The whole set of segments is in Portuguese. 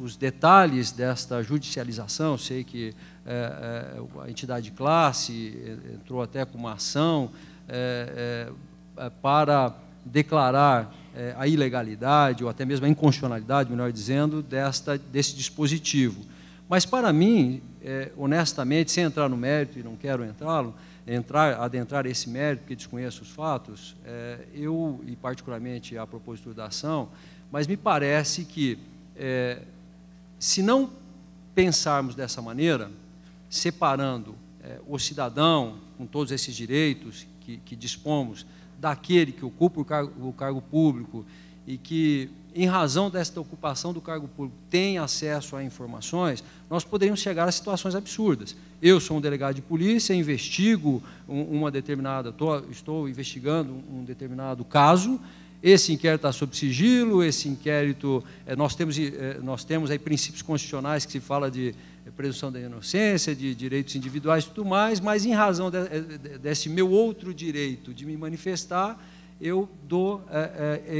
os detalhes desta judicialização. Eu sei que a entidade de classe entrou até com uma ação para declarar a ilegalidade, ou até mesmo a inconstitucionalidade, melhor dizendo, desse dispositivo. Mas, para mim, honestamente, sem entrar no mérito, e não quero adentrar esse mérito, porque desconheço os fatos, eu, e particularmente a propositura da ação, mas me parece que, se não pensarmos dessa maneira, separando o cidadão, com todos esses direitos que dispomos, daquele que ocupa o cargo público e que, em razão desta ocupação do cargo público, tem acesso a informações, nós poderíamos chegar a situações absurdas. Eu sou um delegado de polícia, investigo estou investigando um determinado caso, esse inquérito está sob sigilo, esse inquérito, nós temos aí princípios constitucionais que se fala de presunção da inocência, de direitos individuais e tudo mais, mas, em razão desse meu outro direito de me manifestar, eu dou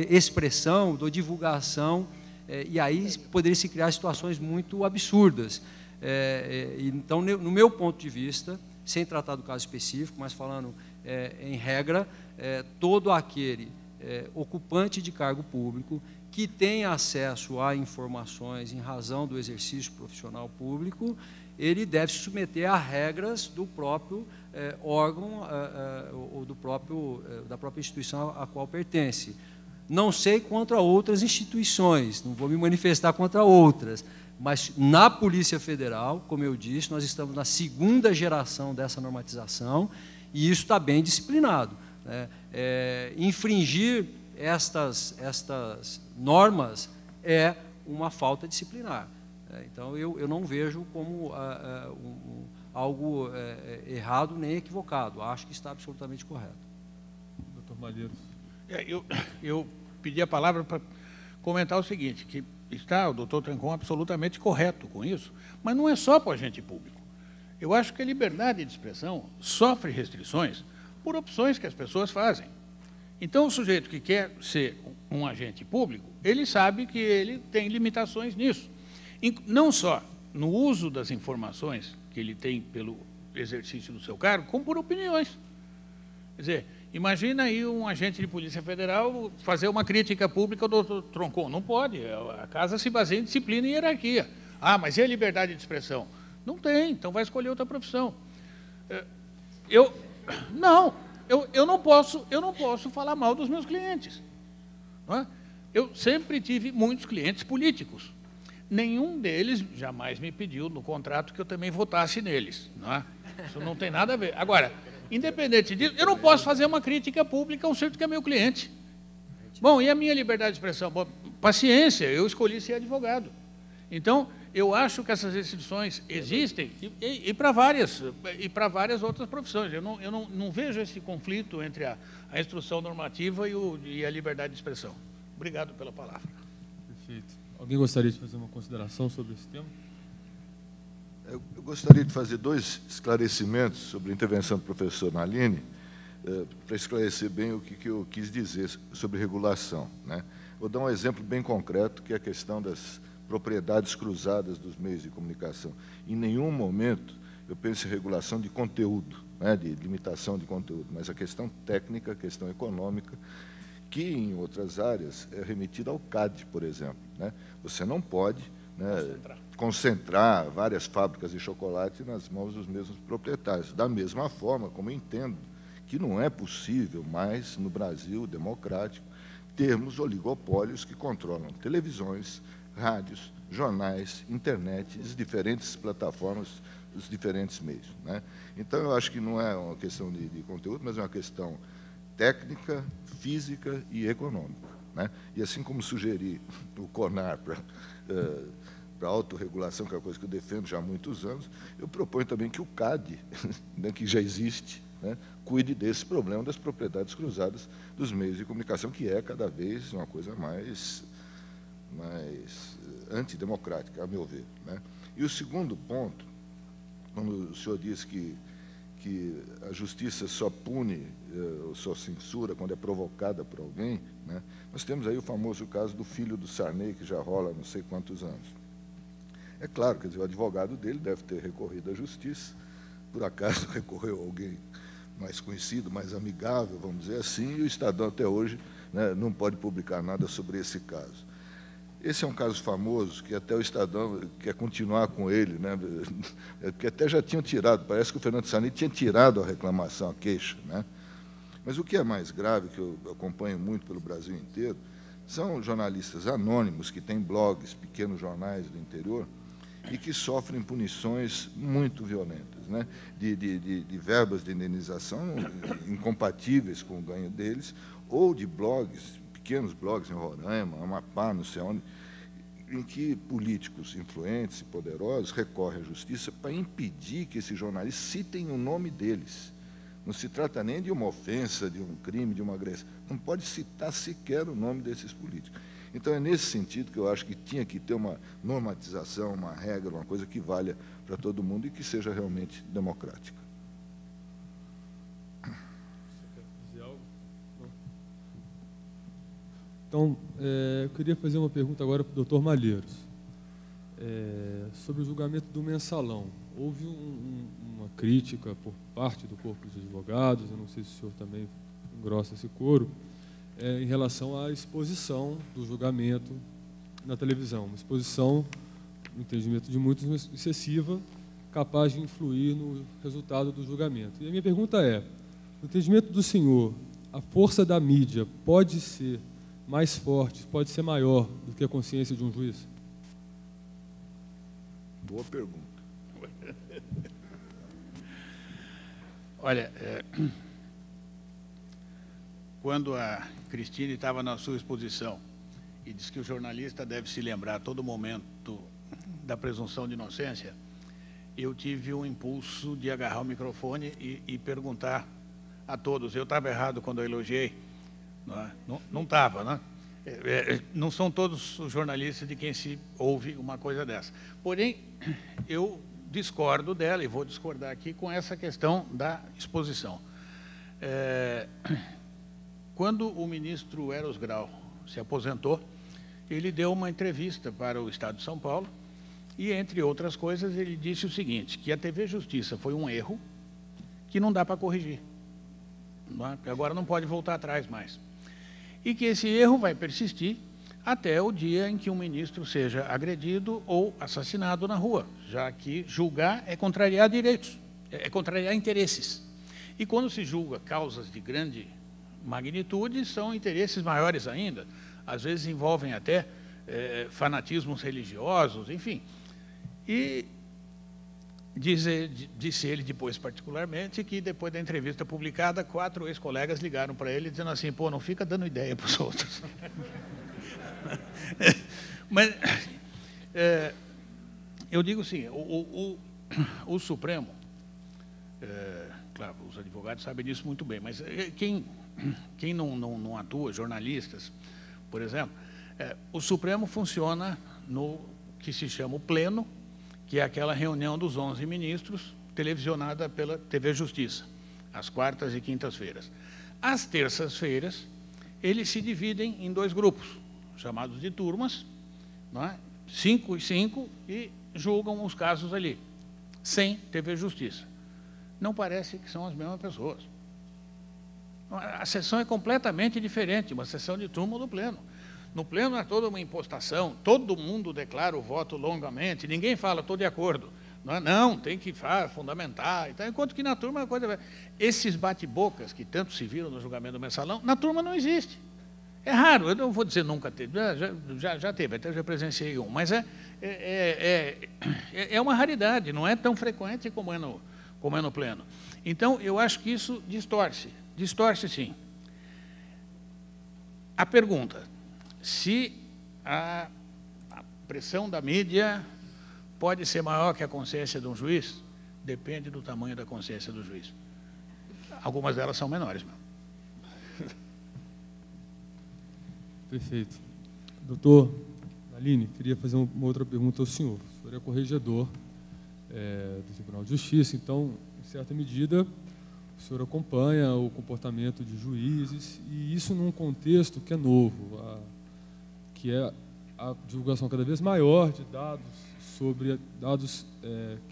expressão, dou divulgação, e aí poderia se criar situações muito absurdas. Então, no meu ponto de vista, sem tratar do caso específico, mas falando em regra, todo aquele ocupante de cargo público que tem acesso a informações em razão do exercício profissional público, ele deve se submeter a regras do próprio órgão ou da própria instituição a qual pertence. Não sei contra outras instituições, não vou me manifestar contra outras, mas na Polícia Federal, como eu disse, nós estamos na segunda geração dessa normatização e isso está bem disciplinado, né? Infringir estas normas é uma falta disciplinar. Então, eu não vejo como algo errado nem equivocado. Acho que está absolutamente correto. Doutor Malheiros. Eu pedi a palavra para comentar o seguinte, que está o doutor Trancon absolutamente correto com isso, mas não é só para o agente público. Eu acho que a liberdade de expressão sofre restrições por opções que as pessoas fazem. Então, o sujeito que quer ser um agente público, ele sabe que ele tem limitações nisso. Não só no uso das informações que ele tem pelo exercício do seu cargo, como por opiniões. Quer dizer, imagina aí um agente de Polícia Federal fazer uma crítica pública ao doutor Trancon. Não pode, a casa se baseia em disciplina e hierarquia. Ah, mas e a liberdade de expressão? Não tem, então vai escolher outra profissão. Eu não posso falar mal dos meus clientes. Não é? Eu sempre tive muitos clientes políticos. Nenhum deles jamais me pediu no contrato que eu também votasse neles. Não é? Isso não tem nada a ver. Agora, independente disso, eu não posso fazer uma crítica pública a um sujeito que é meu cliente. Bom, e a minha liberdade de expressão? Bom, paciência, eu escolhi ser advogado. Então, eu acho que essas restrições existem e para várias outras profissões. Eu não vejo esse conflito entre a instrução normativa e a liberdade de expressão. Obrigado pela palavra. Perfeito. Alguém gostaria de fazer uma consideração sobre esse tema? Eu gostaria de fazer dois esclarecimentos sobre a intervenção do professor Nalini, para esclarecer bem o que eu quis dizer sobre regulação, né? Vou dar um exemplo bem concreto, que é a questão das propriedades cruzadas dos meios de comunicação. Em nenhum momento eu penso em regulação de conteúdo, né, de limitação de conteúdo, mas a questão técnica, a questão econômica, que em outras áreas é remetida ao CAD, por exemplo, né? Você não pode, né, concentrar várias fábricas de chocolate nas mãos dos mesmos proprietários. Da mesma forma, como eu entendo que não é possível mais, no Brasil democrático, termos oligopólios que controlam televisões, rádios, jornais, internet, as diferentes plataformas, os diferentes meios, né? Então, eu acho que não é uma questão de conteúdo, mas é uma questão técnica, física e econômica, né? E assim como sugeri o CONAR para a autorregulação, que é uma coisa que eu defendo já há muitos anos, eu proponho também que o CAD, né, que já existe, né, cuide desse problema das propriedades cruzadas dos meios de comunicação, que é cada vez uma coisa mais antidemocrática, a meu ver, né? E o segundo ponto, quando o senhor diz que a justiça só pune, ou só censura quando é provocada por alguém, né? Nós temos aí o famoso caso do filho do Sarney, que já rola há não sei quantos anos, É claro, quer dizer, o advogado dele deve ter recorrido à justiça, por acaso recorreu a alguém mais conhecido, mais amigável, vamos dizer assim, e o Estadão até hoje, né, não pode publicar nada sobre esse caso. Esse é um caso famoso, que até o Estadão quer continuar com ele, né, porque até já tinham tirado, parece que o Fernando Sarney tinha tirado a reclamação, a queixa, né? Mas o que é mais grave, que eu acompanho muito pelo Brasil inteiro, são jornalistas anônimos que têm blogs, pequenos jornais do interior, e que sofrem punições muito violentas, né? de verbas de indenização incompatíveis com o ganho deles, ou de blogs, pequenos blogs em Roraima, Amapá, não sei onde, em que políticos influentes e poderosos recorrem à justiça para impedir que esses jornalistas citem o nome deles. Não se trata nem de uma ofensa, de um crime, de uma agressão. Não pode citar sequer o nome desses políticos. Então, é nesse sentido que eu acho que tinha que ter uma normatização, uma regra, uma coisa que valha para todo mundo e que seja realmente democrática. Você quer dizer algo? Não. Então, eu queria fazer uma pergunta agora para o doutor Malheiros. Sobre o julgamento do Mensalão. Houve uma crítica por parte do corpo de advogados, eu não sei se o senhor também engrossa esse coro, em relação à exposição do julgamento na televisão. Uma exposição, no entendimento de muitos, excessiva, capaz de influir no resultado do julgamento. E a minha pergunta é, no entendimento do senhor, a força da mídia pode ser mais forte, pode ser maior do que a consciência de um juiz? Boa pergunta. Olha, quando a Cristine estava na sua exposição e disse que o jornalista deve se lembrar a todo momento da presunção de inocência, eu tive um impulso de agarrar o microfone e perguntar a todos. Eu estava errado quando eu elogiei? Não estava, né? Não são todos os jornalistas de quem se ouve uma coisa dessa. Porém, eu discordo dela, e vou discordar aqui, com essa questão da exposição. Quando o ministro Eros Grau se aposentou, ele deu uma entrevista para o Estado de São Paulo e, entre outras coisas, ele disse o seguinte, que a TV Justiça foi um erro que não dá para corrigir, que agora não pode voltar atrás mais. E que esse erro vai persistir até o dia em que um ministro seja agredido ou assassinado na rua, já que julgar é contrariar direitos, é contrariar interesses. E quando se julga causas de grande magnitude, são interesses maiores ainda, às vezes envolvem até fanatismos religiosos, enfim. E disse ele depois, particularmente, que depois da entrevista publicada, 4 ex-colegas ligaram para ele dizendo assim, pô, não fica dando ideia para os outros. Mas eu digo assim, o Supremo, claro, os advogados sabem disso muito bem, mas quem não atua, jornalistas, por exemplo, o Supremo funciona no que se chama o pleno, que é aquela reunião dos 11 ministros, televisionada pela TV Justiça, às quartas e quintas-feiras. Às terças-feiras, eles se dividem em 2 grupos, chamados de turmas, não é? 5 e 5, e julgam os casos ali, sem TV Justiça. Não parece que são as mesmas pessoas. A sessão é completamente diferente, uma sessão de turma do pleno. No pleno é toda uma impostação, todo mundo declara o voto longamente, ninguém fala, estou de acordo. Não, tem que fundamentar. Então, enquanto que na turma a coisa... Esses bate-bocas que tanto se viram no julgamento do Mensalão, na turma não existe. É raro, eu não vou dizer nunca teve, já teve, até já presenciei um, mas é uma raridade, não é tão frequente como é no pleno. Então, eu acho que isso distorce sim. A pergunta, se a pressão da mídia pode ser maior que a consciência de um juiz, depende do tamanho da consciência do juiz. Algumas delas são menores mesmo. Perfeito. Doutor Aline, queria fazer uma outra pergunta ao senhor. O senhor é corregedor do Tribunal de Justiça, então, em certa medida, o senhor acompanha o comportamento de juízes, e isso num contexto que é novo, que é a divulgação cada vez maior de dados sobre dados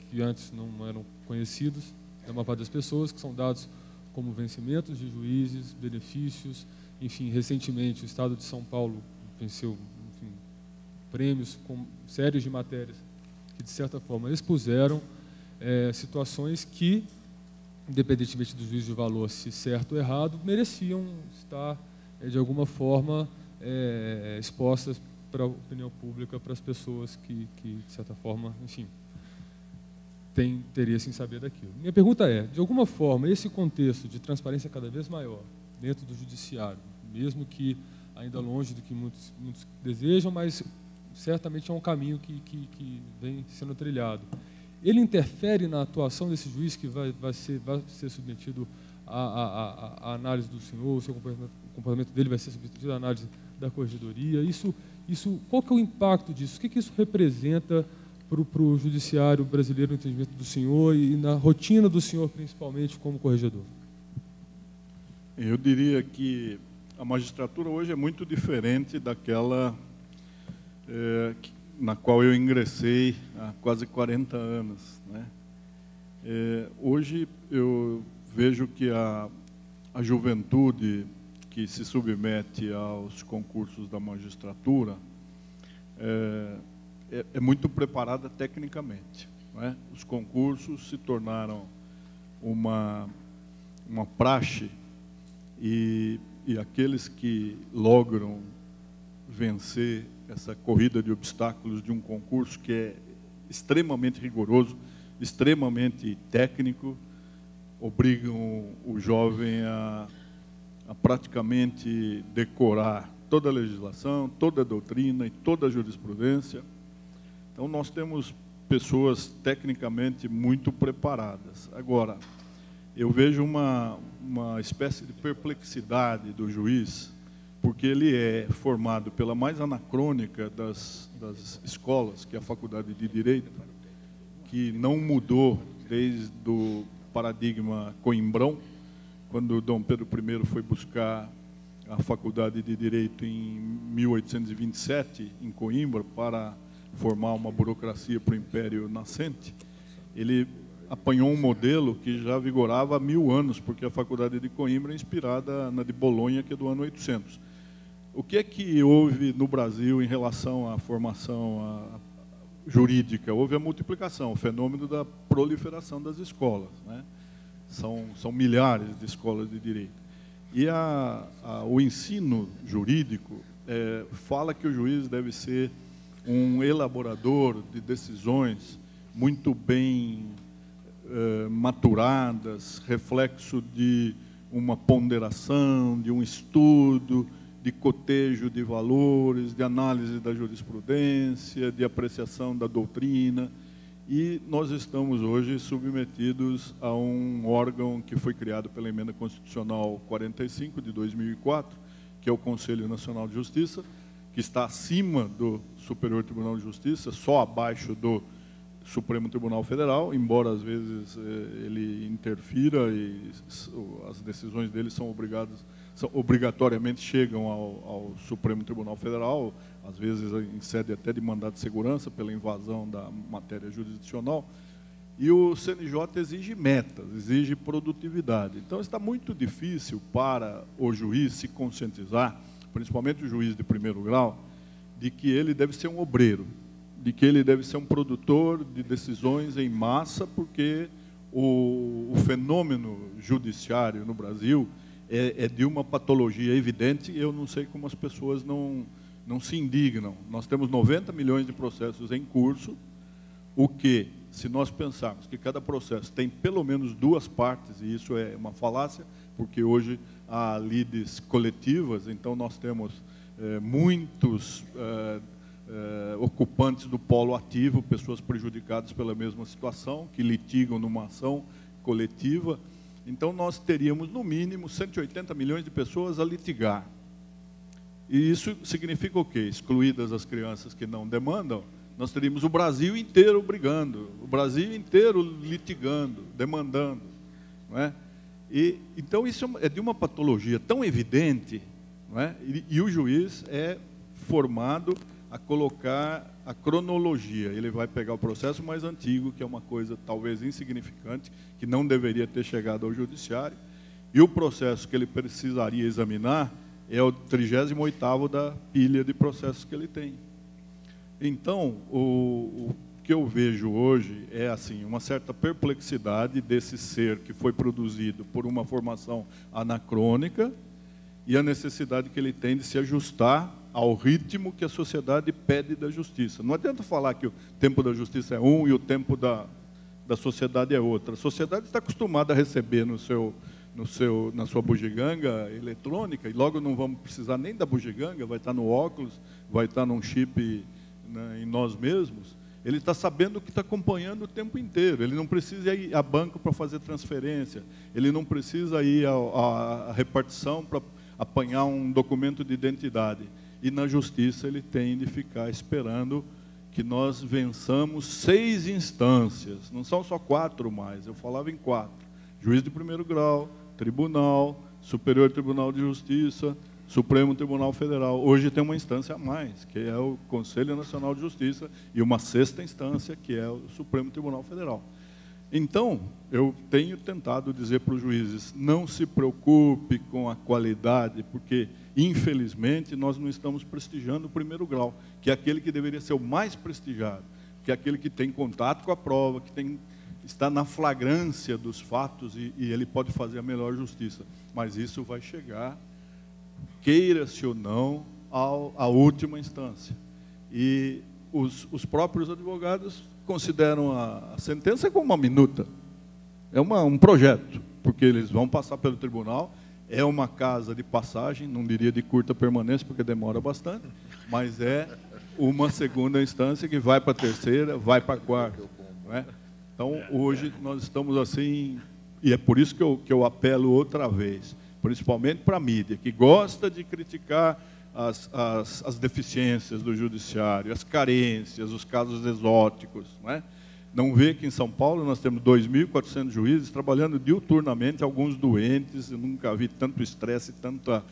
que antes não eram conhecidos da maior parte das pessoas, que são dados como vencimentos de juízes, benefícios. Enfim, recentemente o Estado de São Paulo venceu, enfim, prêmios com séries de matérias que, de certa forma, expuseram situações que, independentemente do juízo de valor, se certo ou errado, mereciam estar, de alguma forma, expostas para a opinião pública, para as pessoas que, de certa forma, enfim, têm interesse em saber daquilo. Minha pergunta é, de alguma forma, esse contexto de transparência cada vez maior dentro do judiciário, mesmo que ainda longe do que muitos desejam, mas certamente é um caminho que vem sendo trilhado. Ele interfere na atuação desse juiz que vai ser submetido à análise do senhor, o seu comportamento dele vai ser submetido à análise da corregedoria. Qual que é o impacto disso? O que isso representa para o judiciário brasileiro, no entendimento do senhor e na rotina do senhor, principalmente como corregedor? Eu diria que a magistratura hoje é muito diferente daquela na qual eu ingressei há quase 40 anos, né? Hoje eu vejo que a juventude que se submete aos concursos da magistratura é muito preparada tecnicamente, né? Os concursos se tornaram uma praxe e aqueles que logram vencer essa corrida de obstáculos de um concurso que é extremamente rigoroso, extremamente técnico, obrigam o jovem a praticamente decorar toda a legislação, toda a doutrina e toda a jurisprudência. Então, nós temos pessoas tecnicamente muito preparadas. Agora, eu vejo uma espécie de perplexidade do juiz, porque ele é formado pela mais anacrônica das escolas, que é a Faculdade de Direito, que não mudou desde o paradigma coimbrão, quando Dom Pedro I foi buscar a Faculdade de Direito em 1827, em Coimbra, para formar uma burocracia para o Império nascente. Ele apanhou um modelo que já vigorava há 1000 anos, porque a Faculdade de Coimbra é inspirada na de Bolonha, que é do ano 800. O que é que houve no Brasil em relação à formação jurídica? Houve a multiplicação, o fenômeno da proliferação das escolas, né? São milhares de escolas de direito. E o ensino jurídico fala que o juiz deve ser um elaborador de decisões muito bem maturadas, reflexo de uma ponderação, de um estudo, de cotejo de valores, de análise da jurisprudência, de apreciação da doutrina. E nós estamos hoje submetidos a um órgão que foi criado pela Emenda Constitucional 45 de 2004, que é o Conselho Nacional de Justiça, que está acima do Superior Tribunal de Justiça, só abaixo do Supremo Tribunal Federal, embora às vezes ele interfira e as decisões dele obrigatoriamente chegam ao Supremo Tribunal Federal, às vezes em sede até de mandado de segurança, pela invasão da matéria jurisdicional. E o CNJ exige metas, exige produtividade. Então, está muito difícil para o juiz se conscientizar, principalmente o juiz de primeiro grau, de que ele deve ser um obreiro, de que ele deve ser um produtor de decisões em massa, porque o fenômeno judiciário no Brasil é de uma patologia evidente, e eu não sei como as pessoas não se indignam. Nós temos 90 milhões de processos em curso, o que, se nós pensarmos que cada processo tem pelo menos 2 partes, e isso é uma falácia, porque hoje há lides coletivas, então nós temos muitos ocupantes do polo ativo, pessoas prejudicadas pela mesma situação, que litigam numa ação coletiva. Então, nós teríamos, no mínimo, 180 milhões de pessoas a litigar. E isso significa o quê? Excluídas as crianças que não demandam, nós teríamos o Brasil inteiro brigando, o Brasil inteiro litigando, demandando, não é? Então, isso é de uma patologia tão evidente, não é? E o juiz é formado a colocar a cronologia. Ele vai pegar o processo mais antigo, que é uma coisa talvez insignificante, que não deveria ter chegado ao judiciário, e o processo que ele precisaria examinar é o 38º da pilha de processos que ele tem. Então, o que eu vejo hoje é assim, uma certa perplexidade desse ser que foi produzido por uma formação anacrônica e a necessidade que ele tem de se ajustar ao ritmo que a sociedade pede da justiça. Não adianta falar que o tempo da justiça é um e o tempo da sociedade é outro. A sociedade está acostumada a receber na sua bugiganga eletrônica, e logo não vamos precisar nem da bugiganga, vai estar no óculos, vai estar num chip, né, em nós mesmos. Ele está sabendo que está acompanhando o tempo inteiro. Ele não precisa ir a banco para fazer transferência. Ele não precisa ir à repartição para apanhar um documento de identidade. E na justiça ele tem de ficar esperando que nós vençamos 6 instâncias. Não são só 4 mais, eu falava em 4. Juiz de primeiro grau, tribunal, Superior Tribunal de Justiça, Supremo Tribunal Federal. Hoje tem uma instância a mais, que é o Conselho Nacional de Justiça, e uma 6ª instância, que é o Supremo Tribunal Federal. Então, eu tenho tentado dizer para os juízes, não se preocupe com a qualidade, porque, infelizmente, nós não estamos prestigiando o primeiro grau, que é aquele que deveria ser o mais prestigiado, que é aquele que tem contato com a prova, que está na flagrância dos fatos e ele pode fazer a melhor justiça. Mas isso vai chegar, queira-se ou não, à última instância. E os próprios advogados consideram a sentença como uma minuta. É um projeto, porque eles vão passar pelo tribunal, é uma casa de passagem, não diria de curta permanência, porque demora bastante, mas é uma 2ª instância que vai para a 3ª, vai para a 4ª. Não é? Então, hoje, nós estamos assim, e é por isso que eu apelo outra vez, principalmente para a mídia, que gosta de criticar as deficiências do judiciário, as carências, os casos exóticos. Não vê que em São Paulo nós temos 2.400 juízes trabalhando diuturnamente, alguns doentes. Eu nunca vi tanto estresse, tanta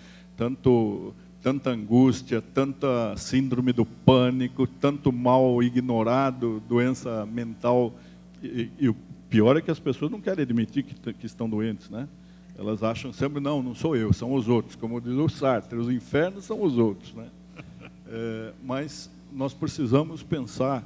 angústia, tanta síndrome do pânico, tanto mal ignorado, doença mental. E o pior é que as pessoas não querem admitir que estão doentes, né? Elas acham sempre, não sou eu, são os outros. Como diz o Sartre, os infernos são os outros, né? Mas nós precisamos pensar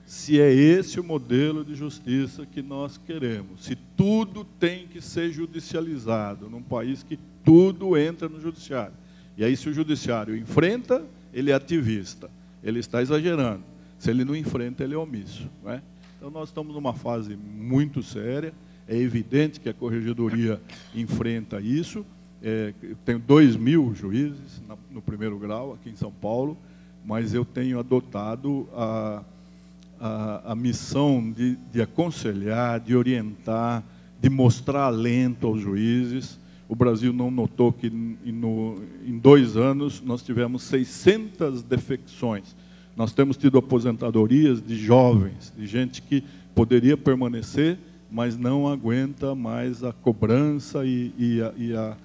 se é esse o modelo de justiça que nós queremos. Se tudo tem que ser judicializado, num país que tudo entra no judiciário. E aí, se o judiciário enfrenta, ele é ativista, ele está exagerando. Se ele não enfrenta, ele é omisso, não é? Então, nós estamos numa fase muito séria. É evidente que a Corregedoria enfrenta isso. Eu tenho 2.000 juízes no primeiro grau, aqui em São Paulo, mas eu tenho adotado a missão de aconselhar, de orientar, de mostrar alento aos juízes. O Brasil não notou que em 2 anos nós tivemos 600 defecções. Nós temos tido aposentadorias de jovens, de gente que poderia permanecer, mas não aguenta mais a cobrança e a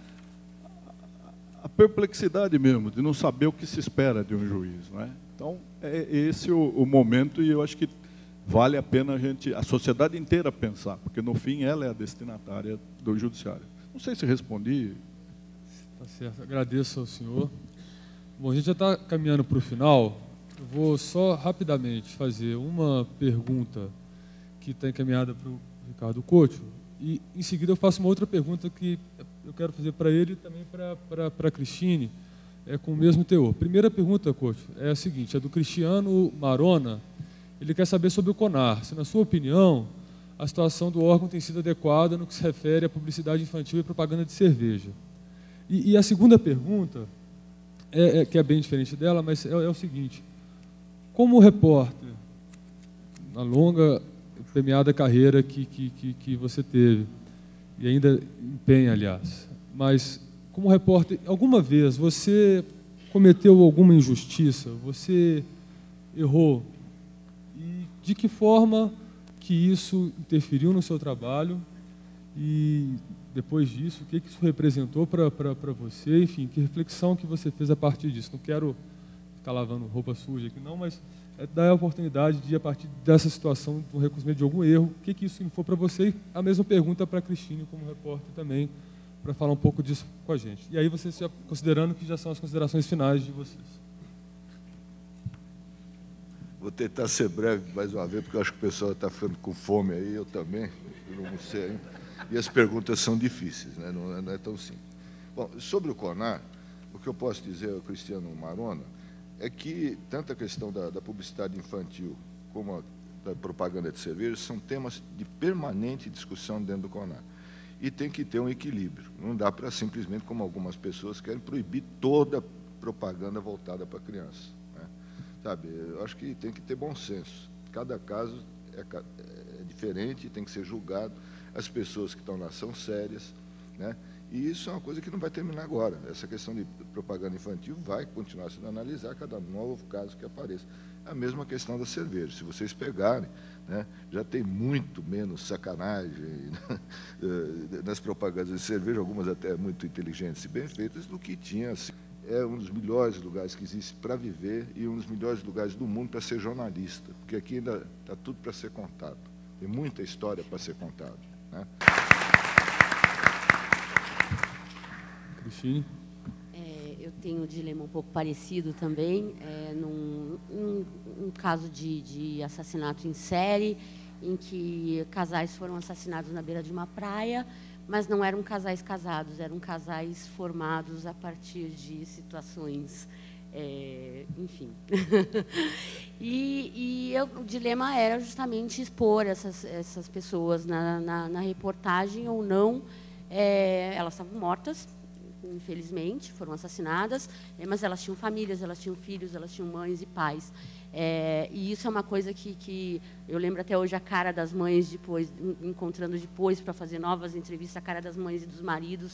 perplexidade mesmo, de não saber o que se espera de um juiz, não é? Então, é esse o momento, e eu acho que vale a pena a sociedade inteira pensar, porque, no fim, ela é a destinatária do judiciário. Não sei se respondi. Tá certo, agradeço ao senhor. Bom, a gente já está caminhando para o final. Eu vou só rapidamente fazer uma pergunta que está encaminhada para o Ricardo Couto, e em seguida eu faço uma outra pergunta que eu quero fazer para ele e também para a Cristine, com o mesmo teor. Primeira pergunta, Couto, é a seguinte, é do Cristiano Marona. Ele quer saber sobre o CONAR, se, na sua opinião, a situação do órgão tem sido adequada no que se refere à publicidade infantil e propaganda de cerveja. E a segunda pergunta, que é bem diferente dela, mas é o seguinte: como repórter, na longa premiada carreira que você teve, e ainda empenha, aliás, mas como repórter, alguma vez você cometeu alguma injustiça? Você errou? E de que forma que isso interferiu no seu trabalho? E depois disso, o que isso representou para você? Enfim, que reflexão que você fez a partir disso? Não quero ficar lavando roupa suja aqui, não, mas é dar a oportunidade de, a partir dessa situação, do reconhecimento de algum erro, o que isso significou para você? E a mesma pergunta para a Cristine, como repórter também, para falar um pouco disso com a gente. E aí vocês, considerando que já são as considerações finais de vocês. Vou tentar ser breve mais uma vez, porque eu acho que o pessoal está ficando com fome aí, eu também, eu não sei ainda. E as perguntas são difíceis, né? Não é tão simples. Bom, sobre o CONAR, o que eu posso dizer ao Cristiano Marona é que tanto a questão da publicidade infantil como a da propaganda de cerveja são temas de permanente discussão dentro do CONAR. E tem que ter um equilíbrio. Não dá para simplesmente, como algumas pessoas querem, proibir toda propaganda voltada para criança. Né? Sabe, eu acho que tem que ter bom senso. Cada caso é diferente, tem que ser julgado. As pessoas que estão lá são sérias, né? E isso é uma coisa que não vai terminar agora. Essa questão de propaganda infantil vai continuar sendo analisada a cada novo caso que apareça. A mesma questão da cerveja. Se vocês pegarem, né, já tem muito menos sacanagem, né, nas propagandas de cerveja, algumas até muito inteligentes e bem feitas, do que tinha. Assim. É um dos melhores lugares que existe para viver e um dos melhores lugares do mundo para ser jornalista, porque aqui ainda está tudo para ser contado. Tem muita história para ser contada. Né? Cristine? Eu tenho um dilema um pouco parecido também, num caso de assassinato em série, em que casais foram assassinados na beira de uma praia, mas não eram casais casados, eram casais formados a partir de situações, enfim. O dilema era justamente expor essas pessoas na reportagem ou não. Elas estavam mortas, infelizmente, foram assassinadas, mas elas tinham famílias, elas tinham filhos, elas tinham mães e pais. E isso é uma coisa que eu lembro até hoje a cara das mães depois, encontrando depois para fazer novas entrevistas, a cara das mães e dos maridos,